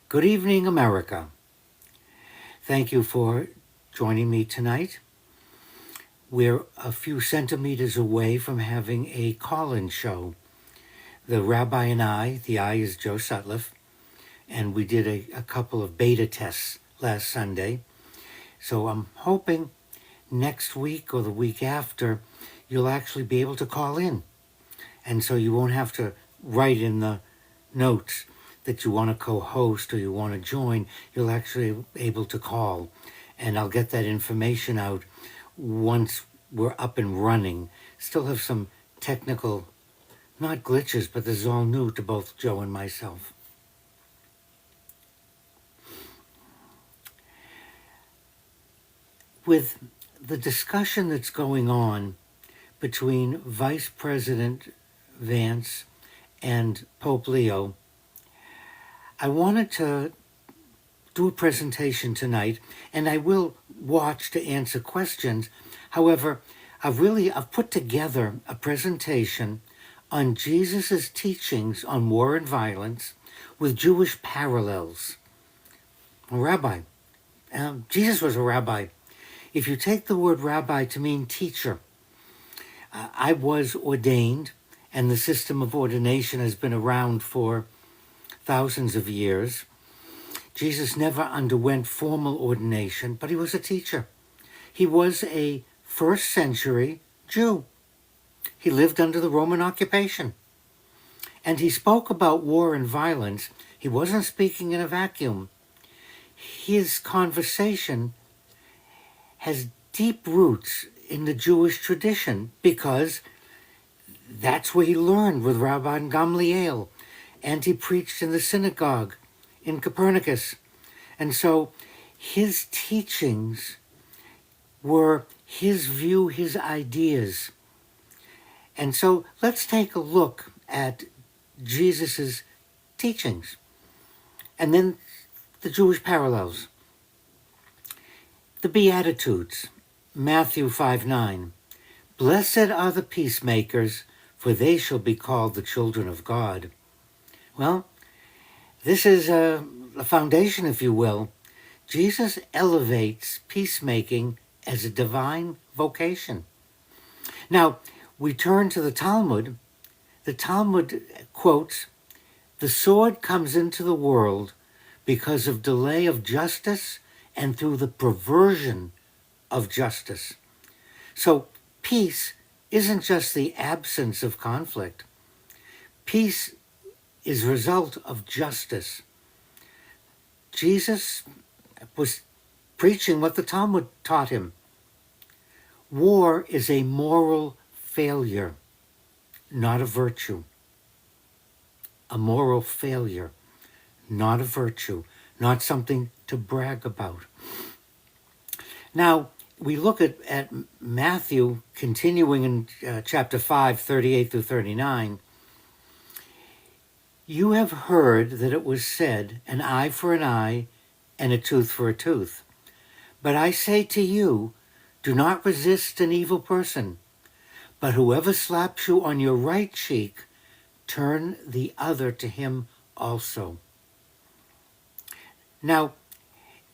Good evening, America. Thank you for joining me tonight. We're a few centimeters away from having a call-in show. The rabbi and the I is Joe Sutliff, and we did a couple of beta tests last Sunday. So I'm hoping next week or the week after, you'll actually be able to call in. And so you won't have to write in the notes that you want to co-host or you want to join. You'll actually be able to call. And I'll get that information out once we're up and running. Still have some technical, not glitches, but this is all new to both Joe and myself. With the discussion that's going on between Vice President Vance and Pope Leo, I wanted to do a presentation tonight, and I will watch to answer questions. However, I've put together a presentation on Jesus's teachings on war and violence with Jewish parallels. A rabbi. Jesus was a rabbi. If you take the word rabbi to mean teacher, I was ordained, and the system of ordination has been around for thousands of years. Jesus never underwent formal ordination, but he was a teacher. He was a first century Jew. He lived under the Roman occupation. And he spoke about war and violence. He wasn't speaking in a vacuum. His conversation has deep roots in the Jewish tradition because that's where he learned with Rabbi Gamliel, and he preached in the synagogue in Copernicus. And so his teachings were his view, his ideas. And so let's take a look at Jesus's teachings and then the Jewish parallels. The Beatitudes, Matthew 5:9. Blessed are the peacemakers, for they shall be called the children of God. Well, this is a foundation, if you will. Jesus elevates peacemaking as a divine vocation. Now, we turn to the Talmud. The Talmud quotes, "The sword comes into the world because of delay of justice and through the perversion of justice." So peace isn't just the absence of conflict. Peace is a result of justice. Jesus was preaching what the Talmud taught him. War is a moral failure, not a virtue. A moral failure, not a virtue, not something to brag about. Now, we look at Matthew, continuing in chapter 5, 38 through 39. You have heard that it was said, an eye for an eye and a tooth for a tooth. But I say to you, do not resist an evil person, but whoever slaps you on your right cheek, turn the other to him also. Now,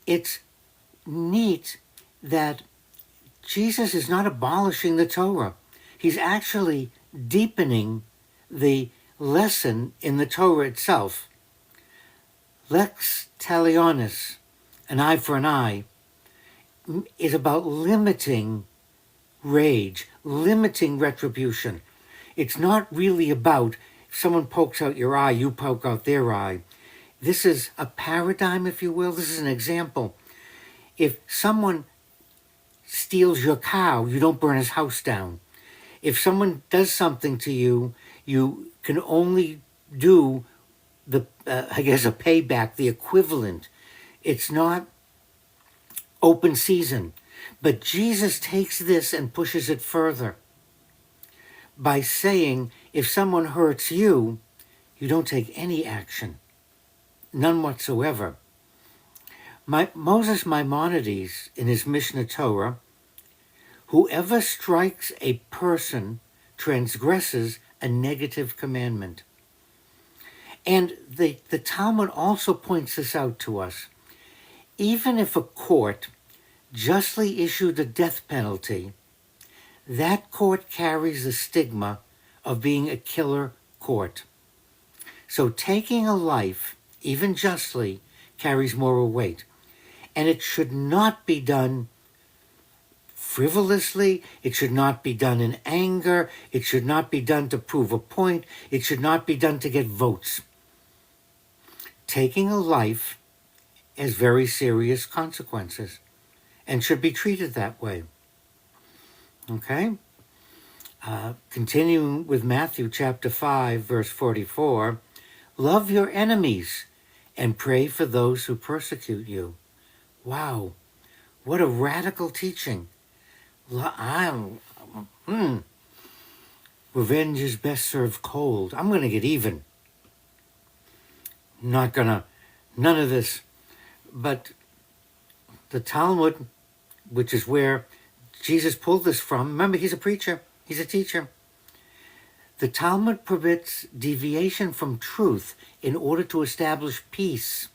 it's neat that Jesus is not abolishing the Torah. He's actually deepening the lesson in the Torah itself. Lex talionis, an eye for an eye, is about limiting rage, limiting retribution. It's not really about if someone pokes out your eye, you poke out their eye. This is a paradigm, if you will. This is an example. If someone steals your cow, you don't burn his house down. If someone does something to you, you can only do a payback, the equivalent. It's not open season. But Jesus takes this and pushes it further by saying, if someone hurts you, you don't take any action. None whatsoever. Moses Maimonides, in his Mishnah Torah, whoever strikes a person transgresses a negative commandment. And the Talmud also points this out to us. Even if a court justly issued a death penalty, that court carries the stigma of being a killer court. So taking a life, even justly, carries moral weight. And it should not be done frivolously. It should not be done in anger. It should not be done to prove a point. It should not be done to get votes. Taking a life has very serious consequences and should be treated that way. Okay? Continuing with Matthew chapter 5, verse 44, love your enemies and pray for those who persecute you. Wow, what a radical teaching. Revenge is best served cold. I'm going to get even. None of this. But the Talmud, which is where Jesus pulled this from, remember, he's a preacher, he's a teacher. The Talmud permits deviation from truth in order to establish peace.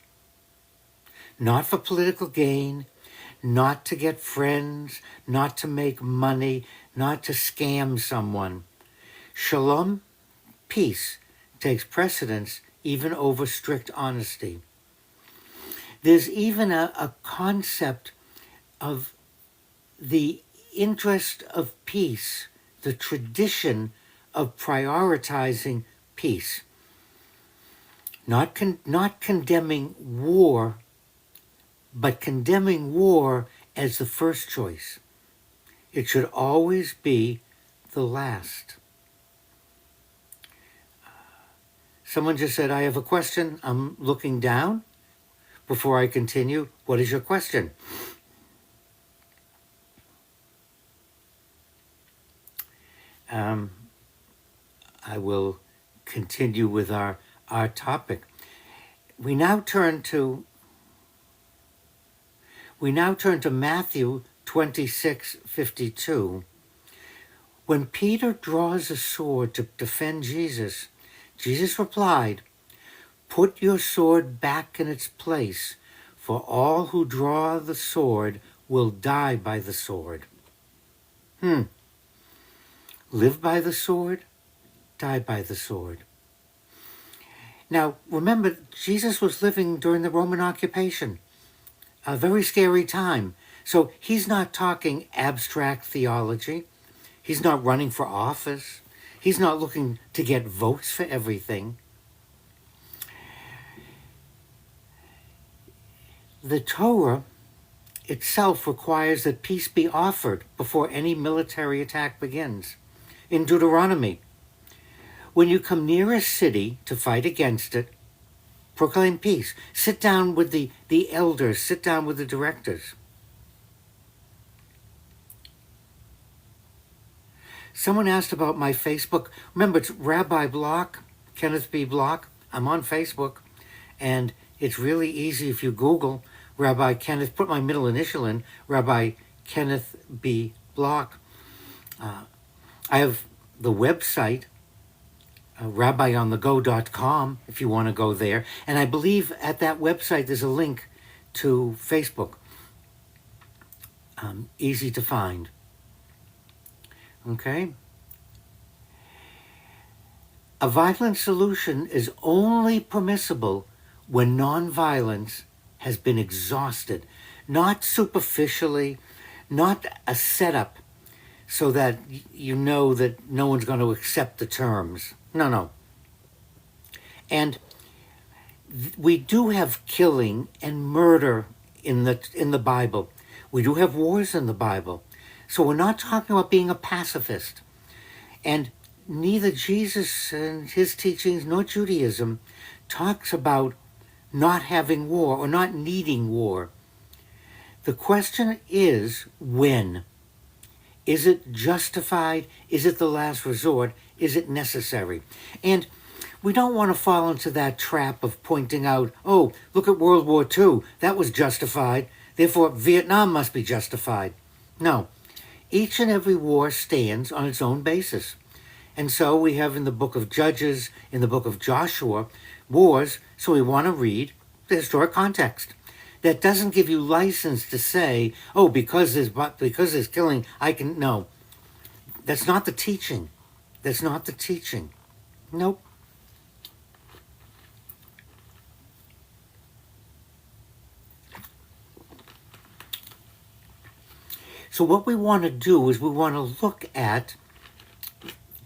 Not for political gain, not to get friends, not to make money, not to scam someone. Shalom, peace, takes precedence even over strict honesty. There's even a concept of the interest of peace, the tradition of prioritizing peace. Not condemning war, but condemning war as the first choice. It should always be the last. Someone just said, I have a question. I'm looking down. Before I continue, what is your question? I will continue with our topic. We now turn to Matthew 26:52. When Peter draws a sword to defend Jesus, Jesus replied, put your sword back in its place, for all who draw the sword will die by the sword. Live by the sword, die by the sword. Now, remember, Jesus was living during the Roman occupation, a very scary time. So he's not talking abstract theology. He's not running for office. He's not looking to get votes for everything. The Torah itself requires that peace be offered before any military attack begins. In Deuteronomy, when you come near a city to fight against it, proclaim peace. Sit down with the elders. Sit down with the directors. Someone asked about my Facebook. Remember, it's Rabbi Block, Kenneth B. Block. I'm on Facebook. And it's really easy if you Google Rabbi Kenneth, put my middle initial in, Rabbi Kenneth B. Block. I have the website, rabbyonthego.com, if you want to go there. And I believe at that website there's a link to Facebook. Easy to find. Okay? A violent solution is only permissible when nonviolence has been exhausted, not superficially, not a setup so that you know that no one's going to accept the terms. No. And we do have killing and murder in the Bible. We do have wars in the Bible. So we're not talking about being a pacifist. And neither Jesus and his teachings nor Judaism talks about not having war or not needing war. The question is when. Is it justified? Is it the last resort? Is it necessary? And we don't want to fall into that trap of pointing out, oh, look at World War II. That was justified. Therefore, Vietnam must be justified. No. Each and every war stands on its own basis. And so we have in the book of Judges, in the book of Joshua, wars, so we want to read the historic context. That doesn't give you license to say, oh, because there's killing, I can. No, that's not the teaching. That's not the teaching. Nope. So what we want to do is we want to look at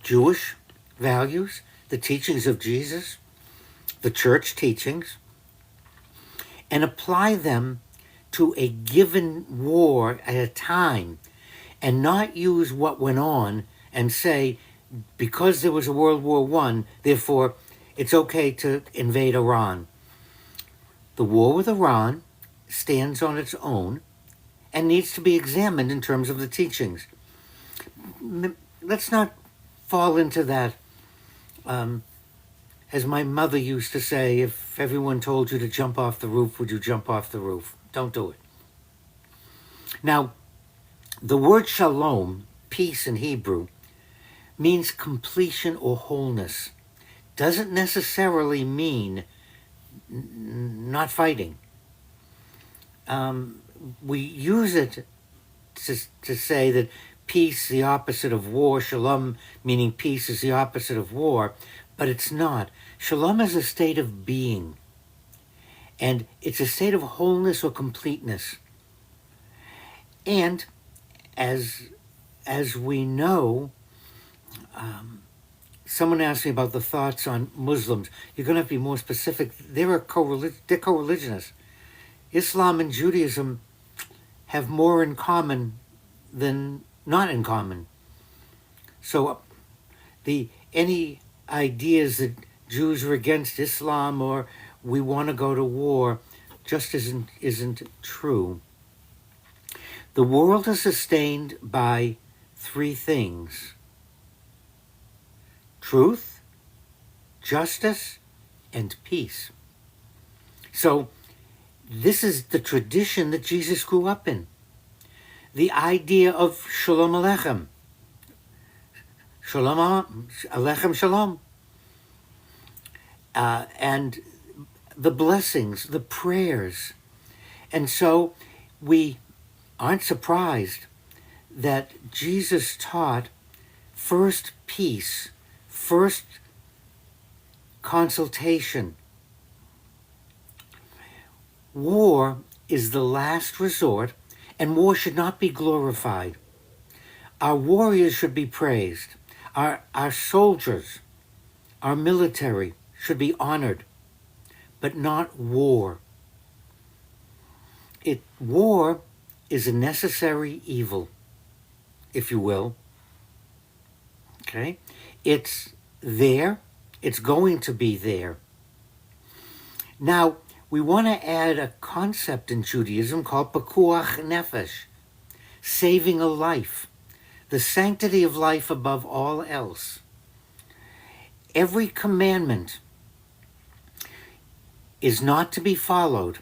Jewish values, the teachings of Jesus, the church teachings, and apply them to a given war at a time, and not use what went on and say, because there was a World War I, therefore it's okay to invade Iran. The war with Iran stands on its own and needs to be examined in terms of the teachings. Let's not fall into that, as my mother used to say, if everyone told you to jump off the roof, would you jump off the roof? Don't do it. Now, the word shalom, peace in Hebrew, means completion or wholeness. Doesn't necessarily mean not fighting. We use it to say that peace, the opposite of war, shalom, meaning peace, is the opposite of war, but it's not. Shalom is a state of being, and it's a state of wholeness or completeness. And as we know, someone asked me about the thoughts on Muslims. You're going to have to be more specific. They're co-religionists. Islam and Judaism have more in common than not in common. So any ideas that Jews are against Islam or we want to go to war just isn't true. The world is sustained by three things: truth, justice, and peace. So this is the tradition that Jesus grew up in. The idea of Shalom Aleichem. Shalom Aleichem Shalom. And the blessings, the prayers. And so we aren't surprised that Jesus taught first peace, first consultation. War is the last resort, and war should not be glorified. Our warriors should be praised. Our soldiers, our military should be honored, but not war. War is a necessary evil, if you will. Okay? It's there. It's going to be there. Now, we want to add a concept in Judaism called pekuach nefesh, saving a life, the sanctity of life above all else. Every commandment is not to be followed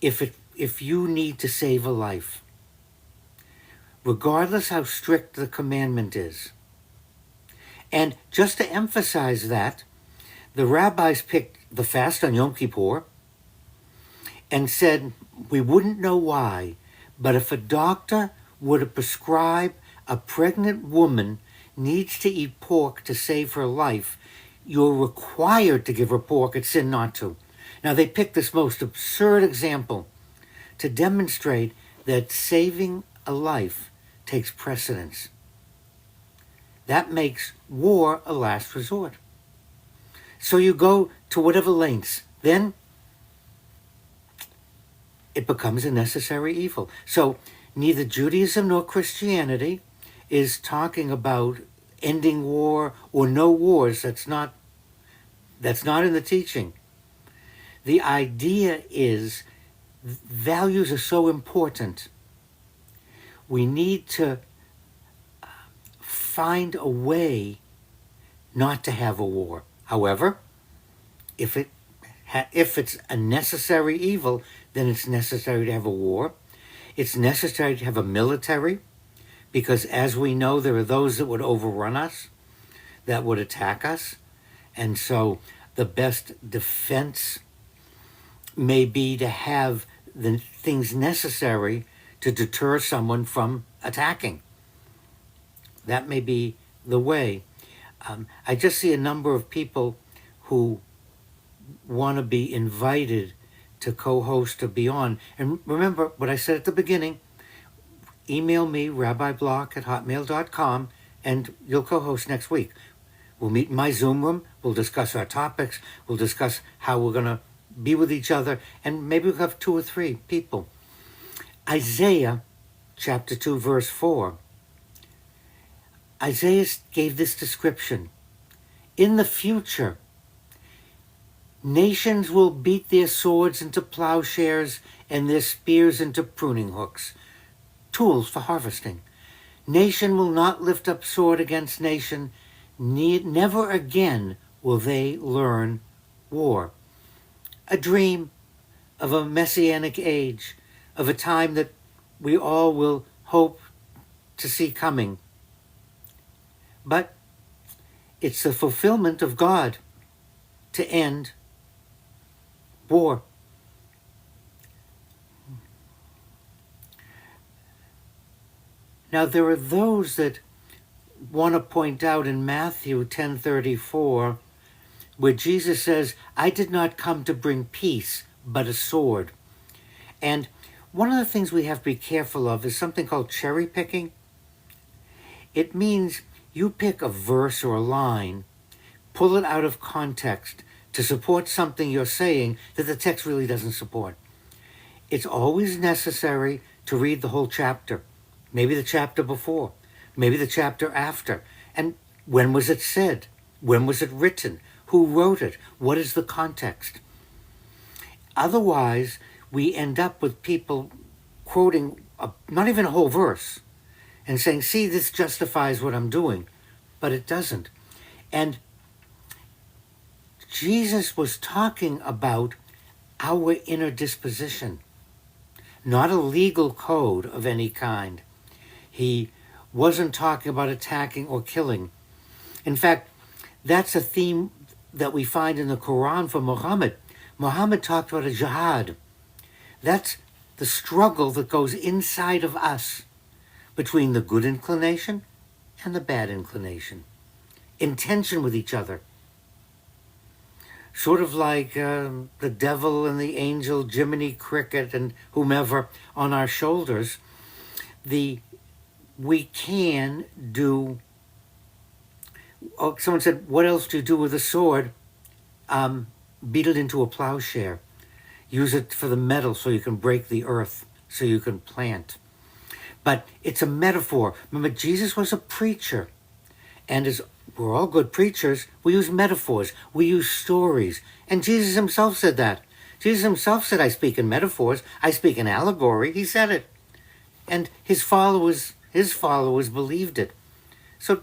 if you need to save a life, regardless how strict the commandment is. And just to emphasize that, the rabbis picked the fast on Yom Kippur and said, we wouldn't know why, but if a doctor were to prescribe a pregnant woman needs to eat pork to save her life, you're required to give her pork. It's sin not to. Now, they picked this most absurd example to demonstrate that saving a life takes precedence. That makes war a last resort. So you go to whatever lengths, then it becomes a necessary evil. So neither Judaism nor Christianity is talking about ending war or no wars. That's not in the teaching. The idea is values are so important. We need to find a way not to have a war. However, if it's a necessary evil, then it's necessary to have a war. It's necessary to have a military, because as we know, there are those that would overrun us, that would attack us. And so the best defense may be to have the things necessary to deter someone from attacking. That may be the way. I just see a number of people who want to be invited to co-host or be on. And remember what I said at the beginning, email me, rabbiblock@hotmail.com, and you'll co-host next week. We'll meet in my Zoom room. We'll discuss our topics. We'll discuss how we're going to be with each other. And maybe we'll have 2 or 3 people. Isaiah chapter 2, verse 4. Isaiah gave this description. In the future, nations will beat their swords into plowshares and their spears into pruning hooks, tools for harvesting. Nation will not lift up sword against nation. Never again will they learn war. A dream of a messianic age, of a time that we all will hope to see coming. But it's the fulfillment of God to end war. Now there are those that want to point out in Matthew 10:34, where Jesus says, I did not come to bring peace, but a sword. And one of the things we have to be careful of is something called cherry picking. It means you pick a verse or a line, pull it out of context to support something you're saying that the text really doesn't support. It's always necessary to read the whole chapter, maybe the chapter before, maybe the chapter after. And when was it said? When was it written? Who wrote it? What is the context? Otherwise, we end up with people quoting not even a whole verse and saying, see, this justifies what I'm doing. But it doesn't. And Jesus was talking about our inner disposition, not a legal code of any kind. He wasn't talking about attacking or killing. In fact, that's a theme that we find in the Quran for Muhammad. Muhammad talked about a jihad. That's the struggle that goes inside of us between the good inclination and the bad inclination, in tension with each other. Sort of like the devil and the angel, Jiminy Cricket and whomever on our shoulders. We can do. Oh, someone said, what else do you do with a sword? Beat it into a plowshare. Use it for the metal so you can break the earth, so you can plant. But it's a metaphor. Remember, Jesus was a preacher. And as we're all good preachers, we use metaphors. We use stories. And Jesus himself said that. Jesus himself said, I speak in metaphors. I speak in allegory. He said it. And his followers believed it. So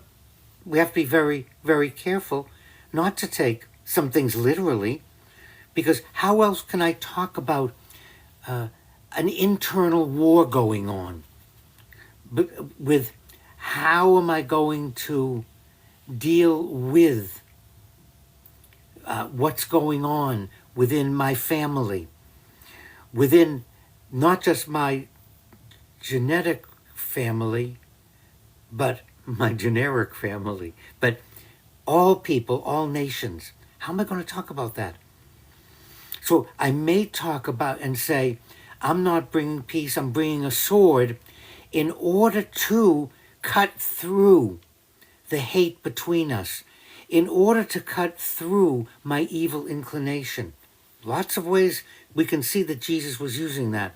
we have to be very, very careful not to take some things literally, because how else can I talk about an internal war going on? With how am I going to deal with what's going on within my family, within not just my genetic family, but my generic family, but all people, all nations. How am I going to talk about that? So I may talk about and say, I'm not bringing peace, I'm bringing a sword in order to cut through the hate between us, in order to cut through my evil inclination. Lots of ways we can see that Jesus was using that.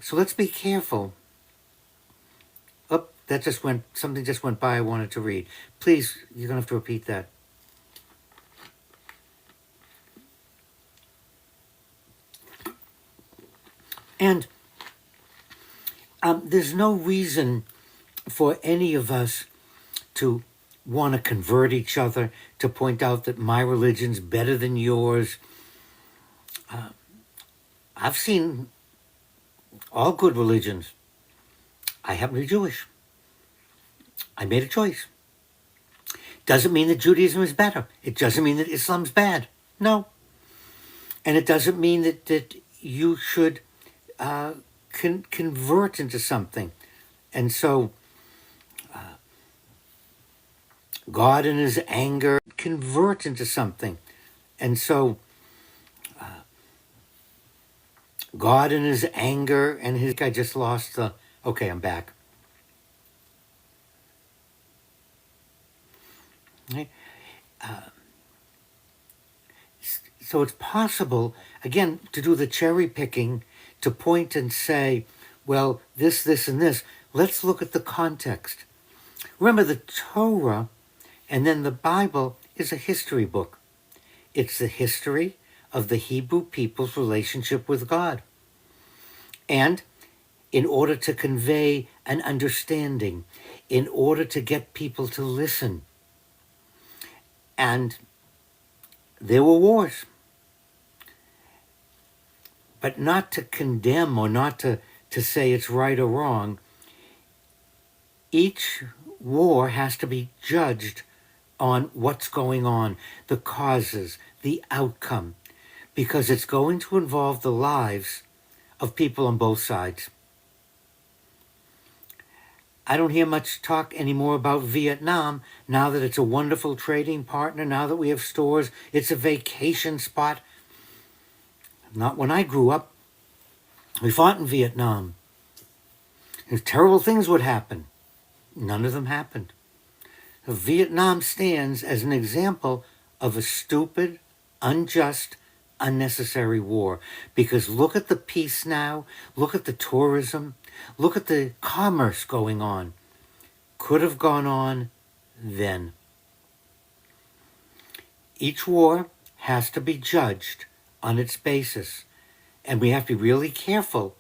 So let's be careful. Oh, something just went by I wanted to read. Please, you're going to have to repeat that. And there's no reason for any of us to want to convert each other, to point out that my religion's better than yours. I've seen all good religions. I happen to be Jewish. I made a choice. Doesn't mean that Judaism is better. It doesn't mean that Islam's bad. No. And it doesn't mean that you should convert into something. And so God in his anger convert into something. And so God in his anger and his... I just lost the... Okay, I'm back. Okay. So it's possible, again, to do the cherry picking, to point and say, well, this, and this. Let's look at the context. Remember, the Torah and then the Bible is a history book. It's the history of the Hebrew people's relationship with God. And in order to convey an understanding, in order to get people to listen. And there were wars. But not to condemn or not to say it's right or wrong. Each war has to be judged on what's going on, the causes, the outcome, because it's going to involve the lives of people on both sides. I don't hear much talk anymore about Vietnam now that it's a wonderful trading partner, now that we have stores, it's a vacation spot. Not when I grew up. We fought in Vietnam. And terrible things would happen. None of them happened. Vietnam stands as an example of a stupid, unjust, unnecessary war. Because look at the peace now. Look at the tourism. Look at the commerce going on. Could have gone on then. Each war has to be judged on its basis. And we have to be really careful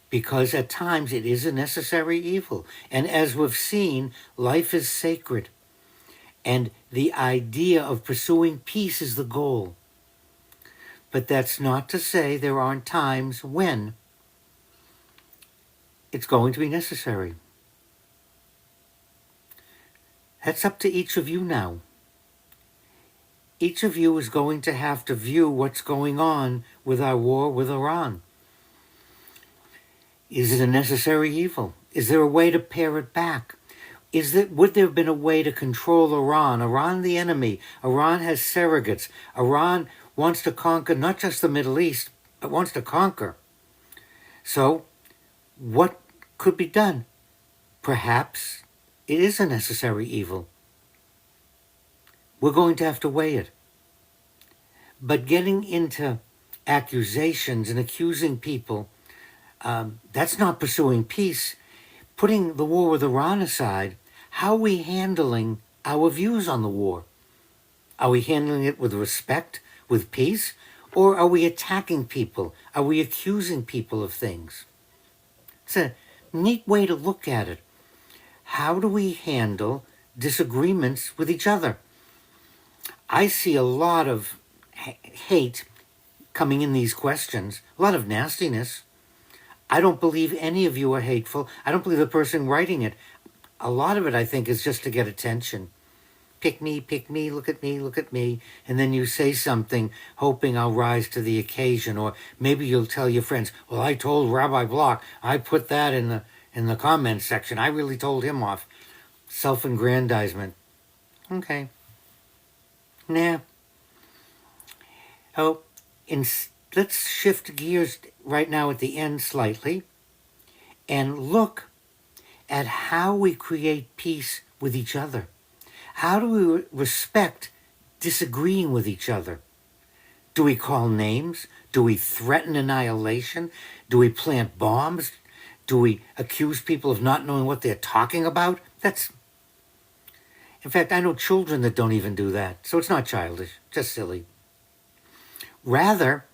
because at times it is a necessary evil. And as we've seen, life is sacred. And the idea of pursuing peace is the goal. But that's not to say there aren't times when it's going to be necessary. That's up to each of you now. Each of you is going to have to view what's going on with our war with Iran. Is it a necessary evil? Is there a way to pare it back? Would there have been a way to control Iran? Iran, the enemy. Iran has surrogates. Iran wants to conquer not just the Middle East, but wants to conquer. So, what could be done? Perhaps it is a necessary evil. We're going to have to weigh it. But getting into accusations and accusing people, that's not pursuing peace. Putting the war with Iran aside, how are we handling our views on the war? Are we handling it with respect, with peace? Or are we attacking people? Are we accusing people of things? It's a neat way to look at it. How do we handle disagreements with each other? I see a lot of hate coming in these questions, a lot of nastiness. I don't believe any of you are hateful. I don't believe the person writing it. A lot of it, I think, is just to get attention. Pick me, look at me, look at me. And then you say something hoping I'll rise to the occasion. Or maybe you'll tell your friends, well, I told Rabbi Block, I put that in the comments section. I really told him off. Self-aggrandizement. Okay. Nah. Oh, let's shift gears right now at the end slightly and look at how we create peace with each other. How do we respect disagreeing with each other? Do we call names? Do we threaten annihilation? Do we plant bombs? Do we accuse people of not knowing what they're talking about? In fact, I know children that don't even do that. So it's not childish, just silly. Rather,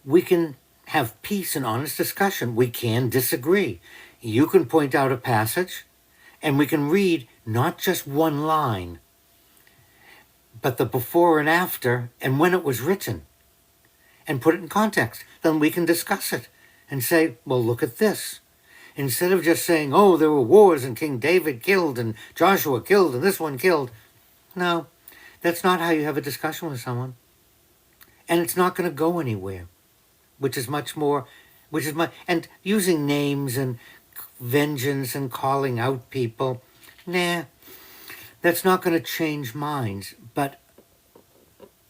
we can have peace and honest discussion. We can disagree. You can point out a passage, and we can read not just one line, but the before and after, and when it was written, and put it in context. Then we can discuss it and say, well, look at this. instead of just saying, oh, there were wars and King David killed and Joshua killed and this one killed. No, that's not how you have a discussion with someone. And it's not going to go anywhere, and using names and vengeance and calling out people, nah, that's not going to change minds. But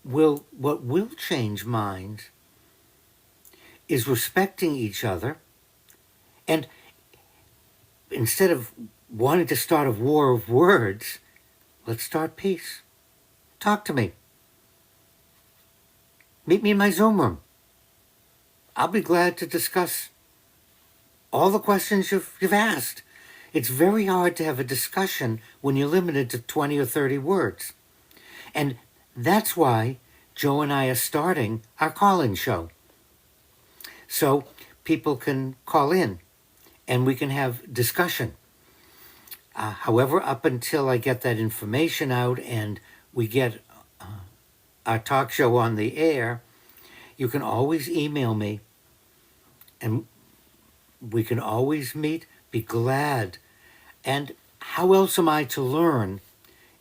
what will change minds is respecting each other, and instead of wanting to start a war of words, let's start peace. Talk to me. Meet me in my Zoom room. I'll be glad to discuss all the questions you've asked. It's very hard to have a discussion when you're limited to 20 or 30 words. And that's why Joe and I are starting our call-in show. So people can call in and we can have discussion. However, up until I get that information out and we get our talk show on the air, you can always email me and we can always meet, be glad. And how else am I to learn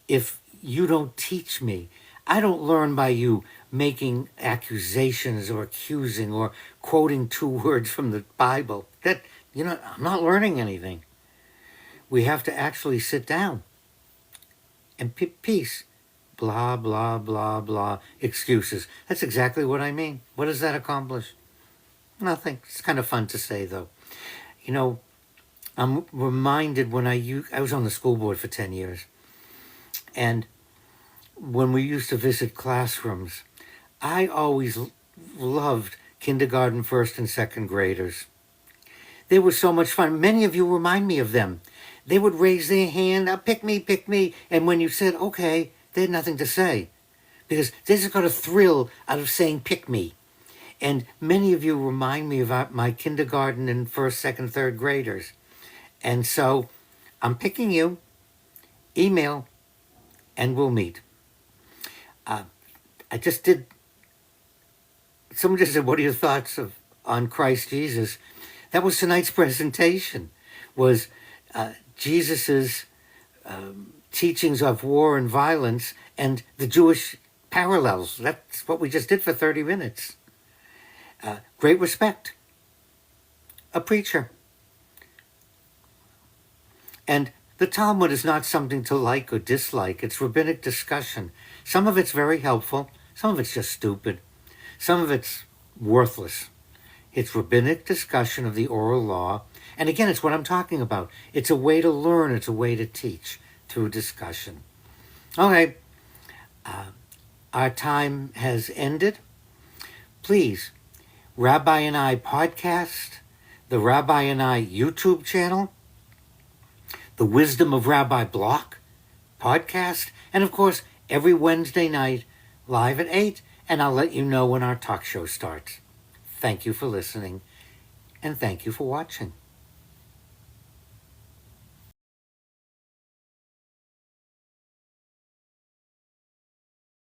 if you don't teach me? I don't learn by you making accusations or accusing or quoting 2 words from the Bible. I'm not learning anything. We have to actually sit down and peace. Blah, blah, blah, blah. Excuses. That's exactly what I mean. What does that accomplish? Nothing. It's kind of fun to say, though. I'm reminded when I was on the school board for 10 years. And when we used to visit classrooms, I always loved kindergarten, first and second graders. They were so much fun. Many of you remind me of them. They would raise their hand, pick me. And when you said, okay, they had nothing to say. Because they just got a thrill out of saying, pick me. And many of you remind me of my kindergarten and first, second, third graders. And so I'm picking you. Email, and we'll meet. Someone just said, what are your thoughts on Christ Jesus? That was tonight's presentation, was Jesus's teachings of war and violence and the Jewish parallels. That's what we just did for 30 minutes. Great respect. A preacher. And the Talmud is not something to like or dislike. It's rabbinic discussion. Some of it's very helpful. Some of it's just stupid. Some of it's worthless. It's rabbinic discussion of the oral law. And again, it's what I'm talking about. It's a way to learn. It's a way to teach through discussion. Okay. Our time has ended. Please, Rabbi and I podcast, the Rabbi and I YouTube channel, the Wisdom of Rabbi blog podcast, and of course, every Wednesday night, live at 8, and I'll let you know when our talk show starts. Thank you for listening, and thank you for watching.